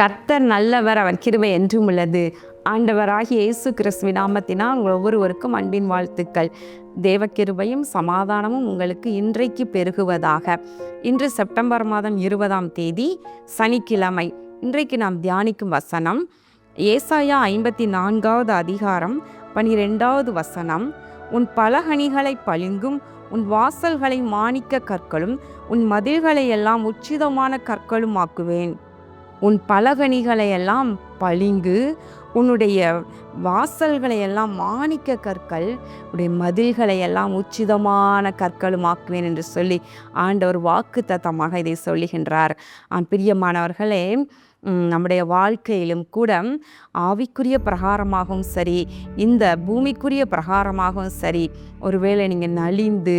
கர்த்தர் நல்லவர், அவர் கிருபை என்றும் உள்ளது. ஆண்டவராகிய இயேசு கிறிஸ்துவின் நாமத்தினால் உங்கள் ஒவ்வொருவருக்கும் அன்பின் வாழ்த்துக்கள். தேவ கிருபையும் சமாதானமும் உங்களுக்கு இன்றைக்கு பெருகுவதாக. இன்று செப்டம்பர் மாதம் 20ஆம் தேதி சனிக்கிழமை. இன்றைக்கு நாம் தியானிக்கும் வசனம் ஏசாயா 54வது அதிகாரம் 12வது வசனம். உன் பலகணிகளை பளிங்கும், உன் வாசல்களை மாணிக்க கற்களும், உன் மதில்களை எல்லாம் உச்சிதமான கற்களும் ஆக்குவேன். உன் பலகணிகளை எல்லாம் பளிங்கு, உன்னுடைய வாசல்களை எல்லாம் மாணிக்க கற்கள், உன்னுடைய மதில்களை எல்லாம் உச்சிதமான கற்களும் ஆக்குவேன் என்று சொல்லி ஆண்டவர் வாக்கு தத்தமாக இதை சொல்லுகின்றார். பிரியமானவர்களே, நம்முடைய வாழ்க்கையிலும் கூட ஆவிக்குரிய பிரகாரமாகவும் சரி, இந்த பூமிக்குரிய பிரகாரமாகவும் சரி, ஒருவேளை நீங்கள் நலிந்து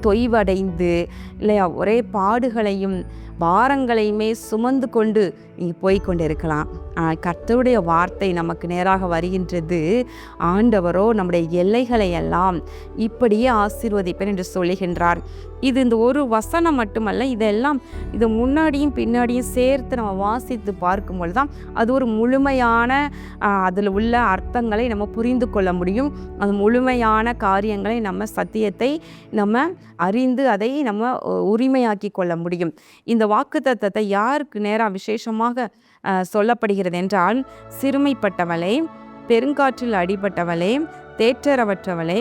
தொய்வடைந்து இல்லையா, ஒரே பாடுகளையும் பாரங்களையுமே சுமந்து கொண்டு நீங்கள் போய்கொண்டு இருக்கலாம். கர்த்தருடைய வார்த்தை நமக்கு நேராக வருகின்றது. ஆண்டவரோ நம்முடைய எல்லைகளை எல்லாம் இப்படியே ஆசீர்வதிப்பேன் என்று சொல்லுகின்றார். இது இந்த ஒரு வசனம் மட்டுமல்ல, இதெல்லாம் இது முன்னாடியும் பின்னாடியும் சேர்த்து நம்ம வாசித்து பார்க்கும்போது தான் அது ஒரு முழுமையான அதில் உள்ள அர்த்தங்களை நம்ம புரிந்து கொள்ள முடியும். அது முழுமையான காரியங்களை நம்ம சத்தியத்தை நம்ம அறிந்து அதை நம்ம உரிமையாக்கி கொள்ள முடியும். இந்த வாக்குத்தத்தத்தை யாருக்கு நேராக விசேஷமாக சொல்லப்படுகிறது என்றால், சிறுமைப்பட்டவளே, பெருங்காற்றில் அடிபட்டவளே, தேற்றரவற்றவளே,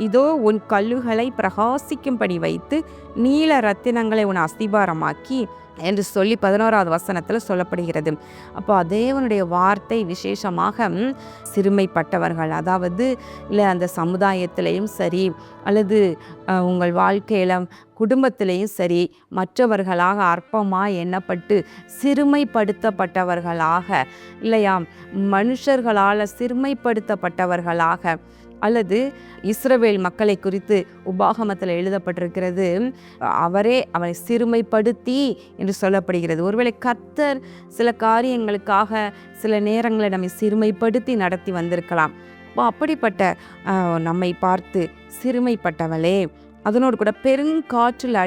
இதோ உன் கல்லுகளை பிரகாசிக்கும்படி வைத்து நீல ரத்தினங்களை உன் அஸ்திபாரமாக்கி என்று சொல்லி 11வது வசனத்தில் சொல்லப்படுகிறது. அப்போ தேவனுடைய வார்த்தை விசேஷமாக சிறுமைப்பட்டவர்கள், அதாவது இல்லை அந்த சமுதாயத்திலையும் சரி அல்லது உங்கள் வாழ்க்கையில் குடும்பத்திலையும் சரி, மற்றவர்களாக அற்பமாக எண்ணப்பட்டு சிறுமைப்படுத்தப்பட்டவர்களாக இல்லையா, மனுஷர்களால் சிறுமைப்படுத்தப்பட்டவர்களாக, அல்லது இஸ்ரவேல் மக்களை குறித்து உபாகமத்தில் எழுதப்பட்டிருக்கிறது, அவரை சிறுமைப்படுத்தி என்று சொல்லப்படுகிறது. ஒருவேளை கர்த்தர் சில காரியங்களுக்காக சில நேரங்களை நம்மை சிறுமைப்படுத்தி நடத்தி வந்திருக்கலாம். அப்படிப்பட்ட நம்மை பார்த்து சிறுமைப்பட்டவளே, அதனோடு கூட பெருங்காற்றில்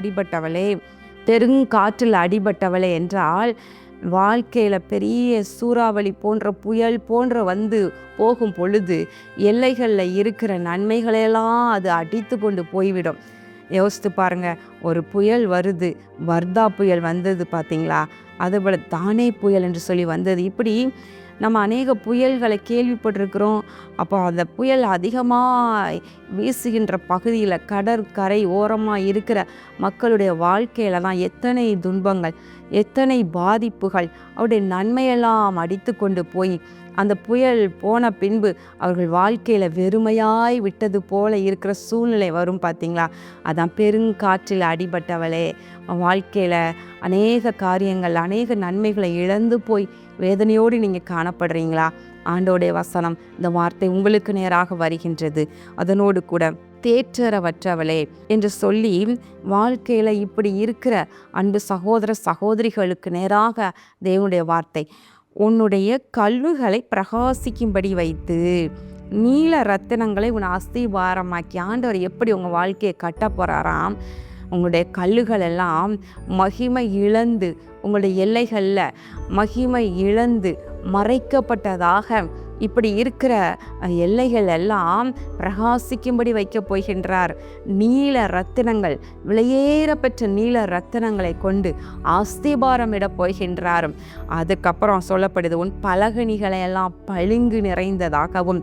அடிபட்டவளே என்றால், வாழ்க்கையில் பெரிய சூறாவளி போன்ற புயல் போன்ற வந்து போகும் பொழுது எல்லைகளில் இருக்கிற நன்மைகளையெல்லாம் அது அடித்து கொண்டு போய்விடும். யோசித்து பாருங்கள், ஒரு புயல் வருது, வர்தா புயல் வந்தது பார்த்தீங்களா, அதுபோல் தானே புயல் என்று சொல்லி வந்தது. இப்படி நம்ம அநேக புயல்களை கேள்விப்பட்டிருக்கிறோம். அப்போ அந்த புயல் அதிகமாக வீசுகின்ற பகுதியில் கடற்கரை ஓரமாக இருக்கிற மக்களுடைய வாழ்க்கையில் தான் எத்தனை துன்பங்கள், எத்தனை பாதிப்புகள், அவருடைய நன்மையெல்லாம் அடித்து கொண்டு போய் அந்த புயல் போன பின்பு அவர்கள் வாழ்க்கையில் வெறுமையாய் விட்டது போல இருக்கிற சூழ்நிலை வரும் பார்த்தீங்களா. அதான் பெருங்காற்றில் அடிபட்டவளே, வாழ்க்கையில் அநேக காரியங்கள், அநேக நன்மைகளை இழந்து போய் வேதனையோடு நீங்கள் காணப்படுறீங்களா? ஆண்டோடைய வசனம், இந்த வார்த்தை உங்களுக்கு நேராக வருகின்றது. அதனோடு கூட தேற்றரவற்றவளே என்று சொல்லி வாழ்க்கையில் இப்படி இருக்கிற அன்பு சகோதர சகோதரிகளுக்கு நேராக தேவனுடைய வார்த்தை, உன்னுடைய கல்லுகளை பிரகாசிக்கும்படி வைத்து நீல ரத்தினங்களை உன் அஸ்திபாரமாக்கி. ஆண்டவர் எப்படி உங்கள் வாழ்க்கையை கட்ட போகிறாராம்? உங்களுடைய கல்லுகள் எல்லாம் மகிமை இழந்து, உங்களுடைய எல்லைகளில் மகிமை இழந்து மறைக்கப்பட்டதாக இப்படி இருக்கிற எல்லைகள் எல்லாம் பிரகாசிக்கும்படி வைக்கப் போகின்றார். நீல ரத்தினங்கள், விலையேறப்பெற்ற நீல ரத்தினங்களை கொண்டு அஸ்திபாரம் இட போகின்றார். அதுக்கப்புறம் சொல்லப்படுது, உன் பலகணிகளை எல்லாம் பளிங்கு நிறைந்ததாகவும்,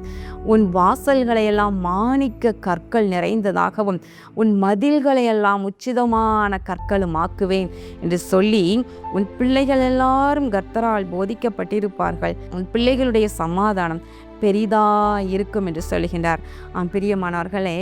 உன் வாசல்களை எல்லாம் மாணிக்க கற்கள் நிறைந்ததாகவும், உன் மதில்களை எல்லாம் உச்சிதமான கற்களும் ஆக்குவேன் என்று சொல்லி, உன் பிள்ளைகள் எல்லாரும் கர்த்தரால் போதிக்கப்பட்டிருப்பார்கள், உன் பிள்ளைகளுடைய சமாதானம் பெரிதா இருக்கும் என்று சொல்கின்றார். பிரியமானவர்களே,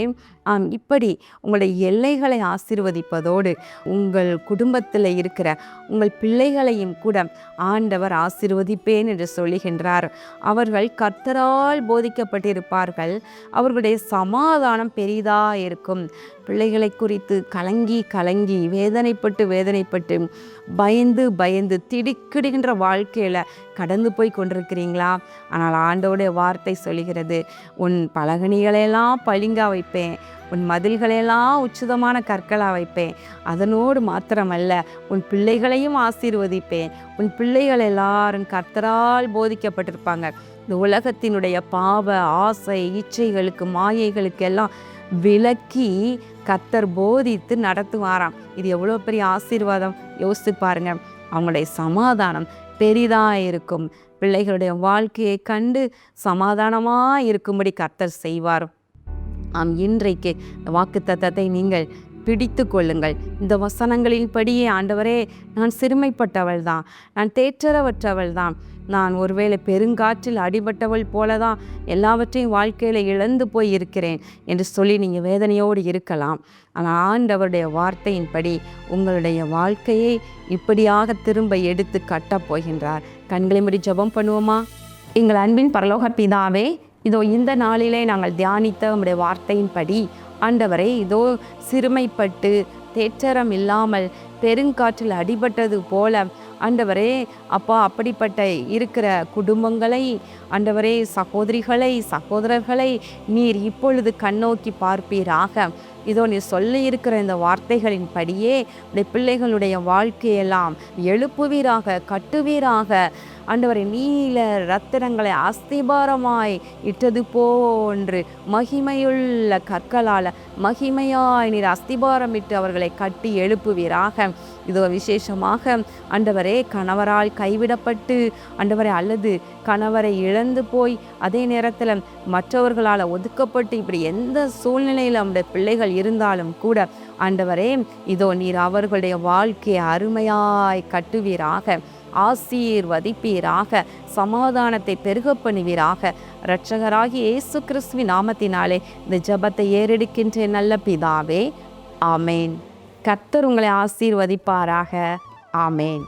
இப்படி உங்களுடைய எல்லைகளை ஆசீர்வதிப்பதோடு உங்கள் குடும்பத்தில் இருக்கிற உங்கள் பிள்ளைகளையும் கூட ஆண்டவர் ஆசீர்வதிப்பேன் என்று சொல்லுகின்றார். அவர்கள் கர்த்தரால் போதிக்கப்பட்டிருப்பார்கள், அவர்களுடைய சமாதானம் பெரிதா இருக்கும். பிள்ளைகளை குறித்து கலங்கி வேதனைப்பட்டு பயந்து திடுக்கிடுகின்ற வாழ்க்கையில் கடந்து போய் கொண்டிருக்கிறீங்களா? ஆனால் ஆண்டவருடைய வார்த்தை சொல்கிறது, உன் பலகணிகளையெல்லாம் பளிங்கா வைப்பேன், உன் மதில்களையெல்லாம் உச்சிதமான கற்களாக வைப்பேன். அதனோடு மாத்திரமல்ல, உன் பிள்ளைகளையும் ஆசீர்வதிப்பேன். உன் பிள்ளைகள் எல்லாரும் கர்த்தரால் போதிக்கப்பட்டிருப்பாங்க. இந்த உலகத்தினுடைய பாவ ஆசை இச்சைகளுக்கு மாயைகளுக்கு எல்லாம் விலக்கி கர்த்தர் போதித்து நடத்துவாராம். இது எவ்வளோ பெரிய ஆசீர்வாதம் யோசித்து பாருங்க. அவங்களுடைய சமாதானம் பெரிதாக இருக்கும். பிள்ளைகளுடைய வாழ்க்கையை கண்டு சமாதானமாக இருக்கும்படி கர்த்தர் செய்வார். இன்றைக்கு வாக்குத்தத்தத்தை நீங்கள் பிடித்து கொள்ளுங்கள். இந்த வசனங்களின்படியே, ஆண்டவரே, நான் சிறுமைப்பட்டவள் தான், நான் தேற்றரவற்றவள் தான், நான் ஒருவேளை பெருங்காற்றில் அடிபட்டவள் போல தான் எல்லாவற்றையும் வாழ்க்கையில் இழந்து போய் இருக்கிறேன் என்று சொல்லி நீங்கள் வேதனையோடு இருக்கலாம். ஆனால் ஆண்டவருடைய வார்த்தையின்படி உங்களுடைய வாழ்க்கையை இப்படியாக திரும்ப எடுத்து கட்டப் போகின்றார். கண்களை மூடி ஜெபம் பண்ணுவோமா? எங்கள் அன்பின் பரலோக பிதாவே, இதோ இந்த நாளிலே நாங்கள் தியானித்த உம்முடைய வார்த்தையின்படி ஆண்டவரே, இதோ சிறுமைப்பட்டு தேற்றரம் இல்லாமல் பெருங்காற்றில் அடிபட்டது போல ஆண்டவரே அப்பா, அப்படிப்பட்ட இருக்கிற குடும்பங்களை ஆண்டவரே, சகோதரிகளை சகோதரர்களை நீர் இப்பொழுது கண்ணோக்கி பார்ப்பீராக. இதோ நீ சொல்லி இருக்கிற இந்த வார்த்தைகளின் படியே உடைய பிள்ளைகளுடைய வாழ்க்கையெல்லாம் எழுப்புவீராக, கட்டுவீராக. ஆண்டவரை, நீல ரத்தினங்களை அஸ்திபாரமாய் இட்டது போன்று மகிமையுள்ள கற்களால் மகிமையாய் நீர் அஸ்திபாரமிட்டு அவர்களை கட்டி எழுப்புவீராக. இதோ விசேஷமாக ஆண்டவரே, கணவரால் கைவிடப்பட்டு ஆண்டவரை அல்லது கணவரை இழந்து போய் அதே நேரத்தில் மற்றவர்களால் ஒதுக்கப்பட்டு இப்படி எந்த சூழ்நிலையில் நம்முடைய பிள்ளைகள் இருந்தாலும் கூட ஆண்டவரே, இதோ நீர் அவர்களுடைய வாழ்க்கையை அருமையாய் கட்டுவீராக, ஆசீர்வதிப்பீராக, சமாதானத்தை பெருக பண்ணுவீராக. இரட்சகராகி இயேசு கிறிஸ்துவின் நாமத்தினாலே இந்த ஜெபத்தை ஏறெடுக்கின்ற நல்ல பிதாவே, ஆமேன். கர்த்தர் உங்களை ஆசீர்வதிப்பாராக. ஆமேன்.